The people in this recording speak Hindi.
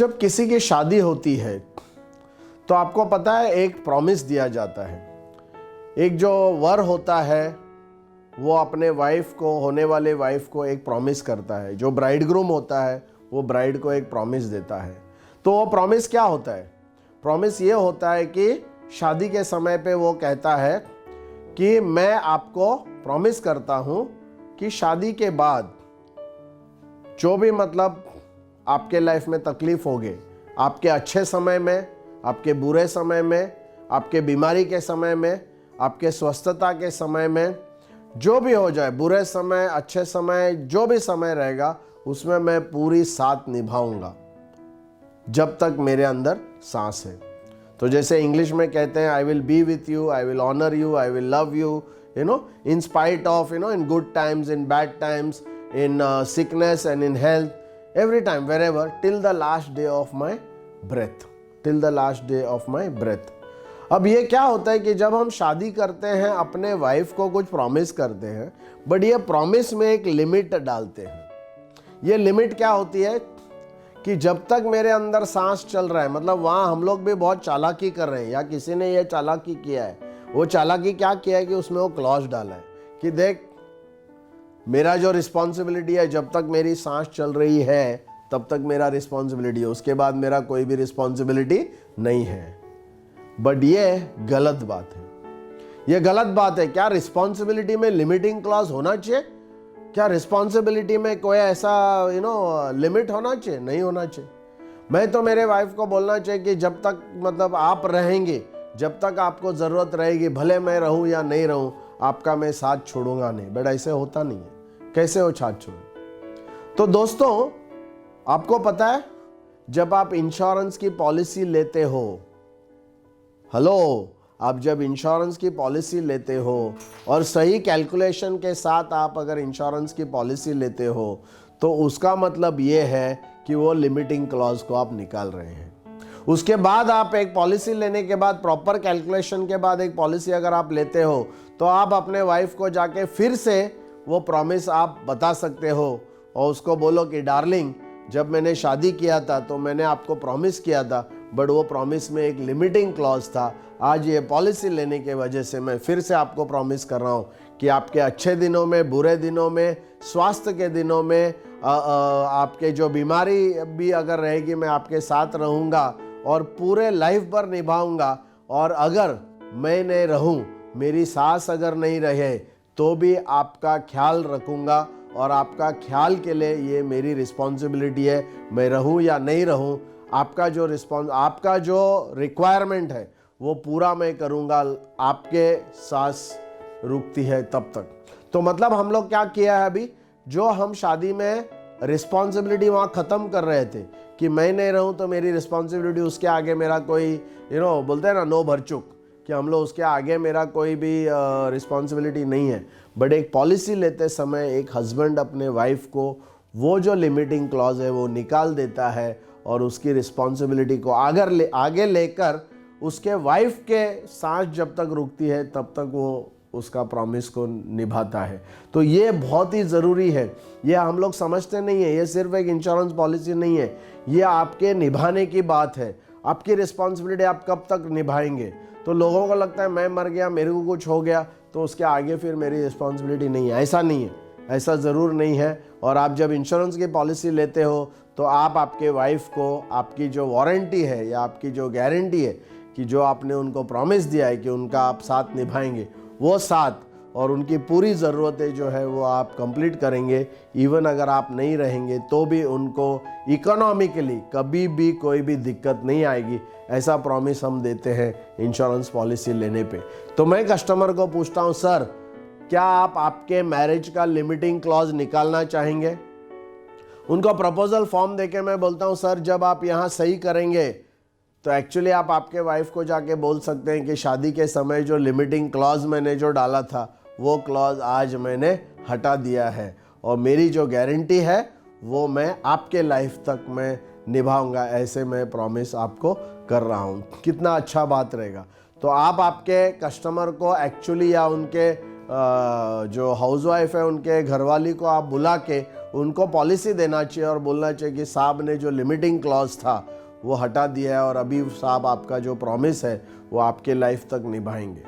जब किसी की शादी होती है तो आपको पता है एक प्रॉमिस दिया जाता है। एक जो वर होता है वो अपने वाइफ को, होने वाले वाइफ को एक प्रॉमिस करता है। जो ब्राइडग्रूम होता है वो ब्राइड को एक प्रॉमिस देता है। तो वो प्रॉमिस क्या होता है? प्रॉमिस ये होता है कि शादी के समय पे वो कहता है कि मैं आपको प्रॉमिस करता हूँ कि शादी के बाद जो भी मतलब आपके लाइफ में तकलीफ होगी, आपके अच्छे समय में, आपके बुरे समय में, आपके बीमारी के समय में, आपके स्वस्थता के समय में, जो भी हो जाए, बुरे समय, अच्छे समय, जो भी समय रहेगा उसमें मैं पूरी साथ निभाऊंगा जब तक मेरे अंदर सांस है। तो जैसे इंग्लिश में कहते हैं, I will be with you, I will honour you, I will love you, in spite of, in good times, in bad times, in sickness and in health, every time, wherever, till the last day of my breath, till the last day of my breath। अब ये क्या होता है कि जब हम शादी करते हैं, अपने वाइफ को कुछ प्रॉमिस करते हैं, बट ये प्रॉमिस में एक लिमिट डालते हैं। ये लिमिट क्या होती है कि जब तक मेरे अंदर सांस चल रहा है, मतलब वहाँ हम लोग भी बहुत चालाकी कर रहे हैं या किसी ने ये चालाकी किया है। वो चालाकी क्या किया है कि उसमें वो क्लॉज डाला है कि देख, मेरा जो रिस्पॉन्सिबिलिटी है, जब तक मेरी सांस चल रही है तब तक मेरा रिस्पॉन्सिबिलिटी है, उसके बाद मेरा कोई भी रिस्पॉन्सिबिलिटी नहीं है। बट ये गलत बात है, ये गलत बात है। क्या रिस्पॉन्सिबिलिटी में लिमिटिंग क्लॉज होना चाहिए? क्या रिस्पॉन्सिबिलिटी में कोई ऐसा लिमिट होना चाहिए? नहीं होना चाहिए। मैं तो मेरे वाइफ को बोलना चाहिए कि जब तक मतलब आप रहेंगे, जब तक आपको ज़रूरत रहेगी, भले मैं रहूं या नहीं रहूं, आपका मैं साथ छोड़ूंगा नहीं। बट ऐसे होता नहीं है। कैसे हो साथ छोड़? तो दोस्तों, आपको पता है जब आप इंश्योरेंस की पॉलिसी लेते हो, आप जब इंश्योरेंस की पॉलिसी लेते हो और सही कैलकुलेशन के साथ आप अगर इंश्योरेंस की पॉलिसी लेते हो तो उसका मतलब ये है कि वो लिमिटिंग क्लॉज को आप निकाल रहे हैं। उसके बाद आप एक पॉलिसी लेने के बाद, प्रॉपर कैलकुलेशन के बाद एक पॉलिसी अगर आप लेते हो तो आप अपने वाइफ को जाके फिर से वो प्रॉमिस आप बता सकते हो और उसको बोलो कि डार्लिंग, जब मैंने शादी किया था तो मैंने आपको प्रॉमिस किया था, बट वो प्रॉमिस में एक लिमिटिंग क्लॉज था। आज ये पॉलिसी लेने के वजह से मैं फिर से आपको प्रॉमिस कर रहा हूँ कि आपके अच्छे दिनों में, बुरे दिनों में, स्वास्थ्य के दिनों में, आपके जो बीमारी भी अगर रहेगी, मैं आपके साथ रहूँगा और पूरे लाइफ भर निभाऊंगा। और अगर मैं नहीं रहूं, मेरी सास अगर नहीं रहे, तो भी आपका ख्याल रखूंगा और आपका ख्याल के लिए ये मेरी रिस्पॉन्सिबिलिटी है। मैं रहूं या नहीं रहूं, आपका जो रिक्वायरमेंट है वो पूरा मैं करूंगा, आपके सांस रुकती है तब तक। तो मतलब हम लोग क्या किया है अभी, जो हम शादी में रिस्पॉन्सिबिलिटी वहाँ ख़त्म कर रहे थे कि मैं नहीं रहूं तो मेरी रिस्पॉन्सिबिलिटी, उसके आगे मेरा कोई बोलते हैं ना, नो भरचुक, कि हम लोग उसके आगे मेरा कोई भी रिस्पॉन्सिबिलिटी नहीं है। बट एक पॉलिसी लेते समय एक हस्बैंड अपने वाइफ को वो जो लिमिटिंग क्लॉज है वो निकाल देता है और उसकी रिस्पॉन्सिबिलिटी को आगे लेकर उसके वाइफ के सांस जब तक रुकती है तब तक वो उसका प्रॉमिस को निभाता है। तो ये बहुत ही ज़रूरी है। ये हम लोग समझते नहीं है। ये सिर्फ एक इंश्योरेंस पॉलिसी नहीं है, ये आपके निभाने की बात है। आपकी रिस्पॉन्सिबिलिटी आप कब तक निभाएंगे? तो लोगों को लगता है मैं मर गया, मेरे को कुछ हो गया तो उसके आगे फिर मेरी रिस्पॉन्सिबिलिटी नहीं है। ऐसा नहीं है, ऐसा ज़रूर नहीं है। और आप जब इंश्योरेंस की पॉलिसी लेते हो तो आप आपके वाइफ को आपकी जो वारंटी है या आपकी जो गारंटी है कि जो आपने उनको प्रॉमिस दिया है कि उनका आप साथ निभाएंगे, वो साथ और उनकी पूरी ज़रूरतें जो है वो आप कंप्लीट करेंगे। इवन अगर आप नहीं रहेंगे तो भी उनको इकोनॉमिकली कभी भी कोई भी दिक्कत नहीं आएगी। ऐसा प्रॉमिस हम देते हैं इंश्योरेंस पॉलिसी लेने पे। तो मैं कस्टमर को पूछता हूँ, सर क्या आप आपके मैरिज का लिमिटिंग क्लॉज निकालना चाहेंगे? उनको प्रपोजल फॉर्म देके मैं बोलता हूँ, सर जब आप यहाँ सही करेंगे तो एक्चुअली आप आपके वाइफ को जाके बोल सकते हैं कि शादी के समय जो लिमिटिंग क्लॉज मैंने जो डाला था वो क्लॉज आज मैंने हटा दिया है और मेरी जो गारंटी है वो मैं आपके लाइफ तक मैं निभाऊंगा। ऐसे मैं प्रॉमिस आपको कर रहा हूँ। कितना अच्छा बात रहेगा। तो आप आपके कस्टमर को एक्चुअली या उनके जो हाउसवाइफ है उनके घरवाली को आप बुला के उनको पॉलिसी देना चाहिए और बोलना चाहिए कि साहब ने जो लिमिटिंग क्लॉज था वो हटा दिया है और अभी साहब आपका जो प्रॉमिस है वो आपके लाइफ तक निभाएंगे।